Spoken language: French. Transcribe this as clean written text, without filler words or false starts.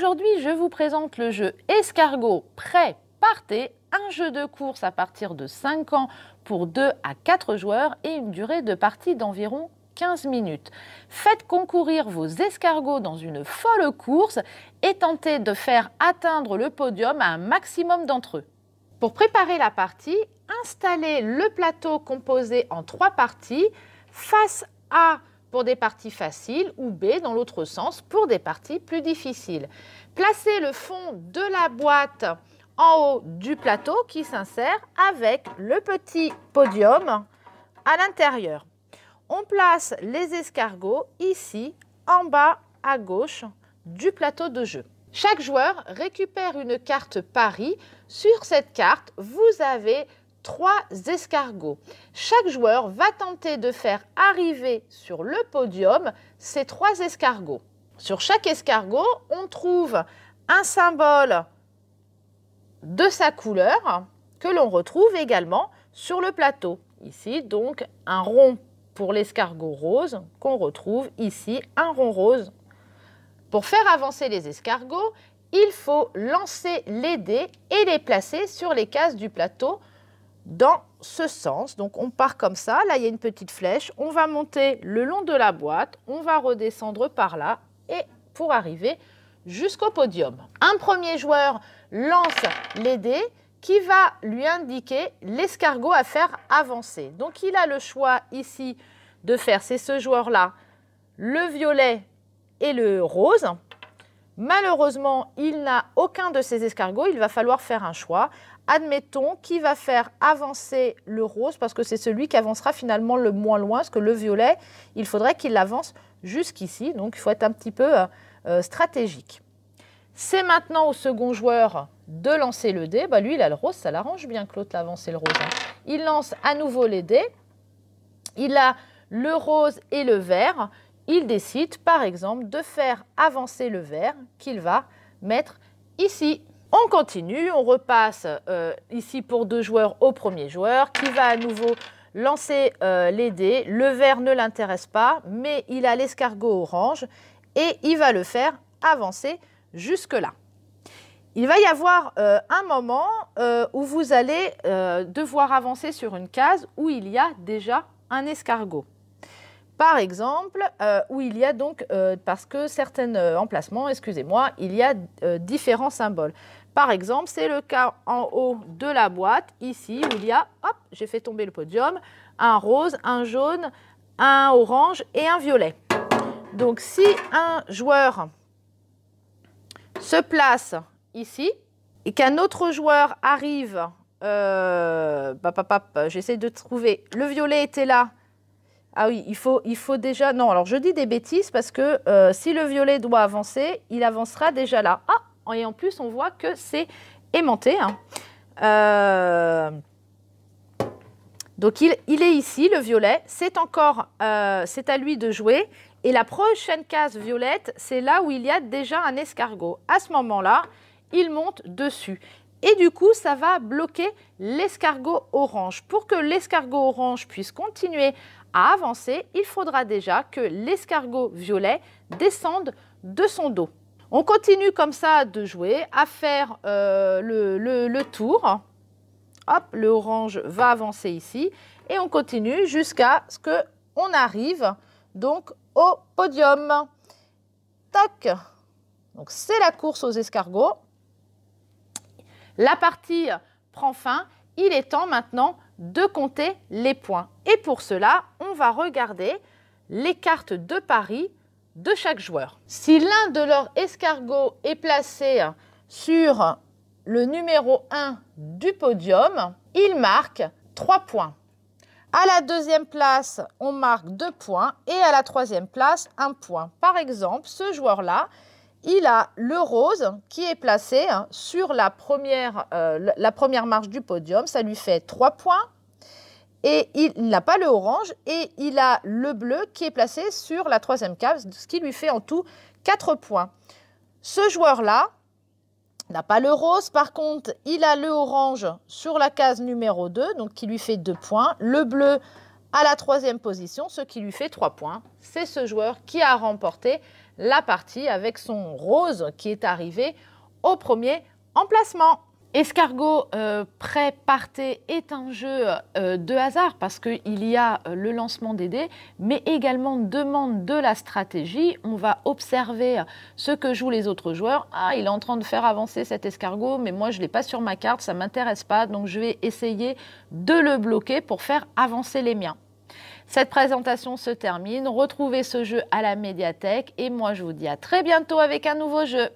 Aujourd'hui, je vous présente le jeu Escargot Prêt, Partez, un jeu de course à partir de 5 ans pour 2 à 4 joueurs et une durée de partie d'environ 15 minutes. Faites concourir vos escargots dans une folle course et tentez de faire atteindre le podium à un maximum d'entre eux. Pour préparer la partie, installez le plateau composé en 3 parties, face A pour des parties faciles ou B dans l'autre sens pour des parties plus difficiles. Placez le fond de la boîte en haut du plateau qui s'insère avec le petit podium à l'intérieur. On place les escargots ici en bas à gauche du plateau de jeu. Chaque joueur récupère une carte pari. Sur cette carte, vous avez 3 escargots. Chaque joueur va tenter de faire arriver sur le podium ces 3 escargots. Sur chaque escargot, on trouve un symbole de sa couleur que l'on retrouve également sur le plateau. Ici, donc, un rond pour l'escargot rose qu'on retrouve ici, un rond rose. Pour faire avancer les escargots, il faut lancer les dés et les placer sur les cases du plateau dans ce sens. Donc on part comme ça, là il y a une petite flèche, on va monter le long de la boîte, on va redescendre par là et pour arriver jusqu'au podium. Un premier joueur lance les dés qui va lui indiquer l'escargot à faire avancer. Donc il a le choix ici de faire, c'est ce joueur-là, le violet et le rose. Malheureusement, il n'a aucun de ces escargots, il va falloir faire un choix. Admettons qu'il va faire avancer le rose parce que c'est celui qui avancera finalement le moins loin, parce que le violet, il faudrait qu'il avance jusqu'ici, donc il faut être un petit peu stratégique. C'est maintenant au second joueur de lancer le dé. Bah, lui, il a le rose, ça l'arrange bien que l'autre l'a avancé le rose. Il lance à nouveau les dés. Il a le rose et le vert. Il décide, par exemple, de faire avancer le vert qu'il va mettre ici. On continue, on repasse ici pour 2 joueurs au premier joueur qui va à nouveau lancer les dés. Le vert ne l'intéresse pas, mais il a l'escargot orange et il va le faire avancer jusque-là. Il va y avoir un moment où vous allez devoir avancer sur une case où il y a déjà un escargot. Par exemple, où il y a donc, parce que certains emplacements, excusez-moi, il y a différents symboles. Par exemple, c'est le cas en haut de la boîte, ici, où il y a, hop, j'ai fait tomber le podium, un rose, un jaune, un orange et un violet. Donc, si un joueur se place ici et qu'un autre joueur arrive, j'essaie de trouver, le violet était là. Ah oui, il faut déjà... Non, alors je dis des bêtises parce que si le violet doit avancer, il avancera déjà là. Ah, et en plus, on voit que c'est aimanté. Hein. Donc, il est ici, le violet. C'est à lui de jouer. Et la prochaine case violette, c'est là où il y a déjà un escargot. À ce moment-là, il monte dessus. Et du coup, ça va bloquer l'escargot orange. Pour que l'escargot orange puisse continuer à avancer, il faudra déjà que l'escargot violet descende de son dos. On continue comme ça de jouer, à faire le tour. Hop, le orange va avancer ici. Et on continue jusqu'à ce qu'on arrive donc au podium. Tac. Donc c'est la course aux escargots. La partie prend fin. Il est temps maintenant de compter les points. Et pour cela, on va regarder les cartes de pari de chaque joueur. Si l'un de leurs escargots est placé sur le numéro 1 du podium, il marque 3 points. À la deuxième place, on marque 2 points et à la troisième place, 1 point. Par exemple, ce joueur-là, il a le rose qui est placé sur la première marche du podium, ça lui fait 3 points. Et il n'a pas le orange et il a le bleu qui est placé sur la troisième case, ce qui lui fait en tout 4 points. Ce joueur-là n'a pas le rose, par contre, il a le orange sur la case numéro 2, donc qui lui fait 2 points. Le bleu À la troisième position, ce qui lui fait 3 points, c'est ce joueur qui a remporté la partie avec son rose qui est arrivé au premier emplacement. Escargot, prêt, partez est un jeu de hasard parce qu'il y a le lancement des dés, mais également demande de la stratégie. On va observer ce que jouent les autres joueurs. Ah, il est en train de faire avancer cet escargot, mais moi je ne l'ai pas sur ma carte, ça ne m'intéresse pas, donc je vais essayer de le bloquer pour faire avancer les miens. Cette présentation se termine. Retrouvez ce jeu à la médiathèque et moi je vous dis à très bientôt avec un nouveau jeu.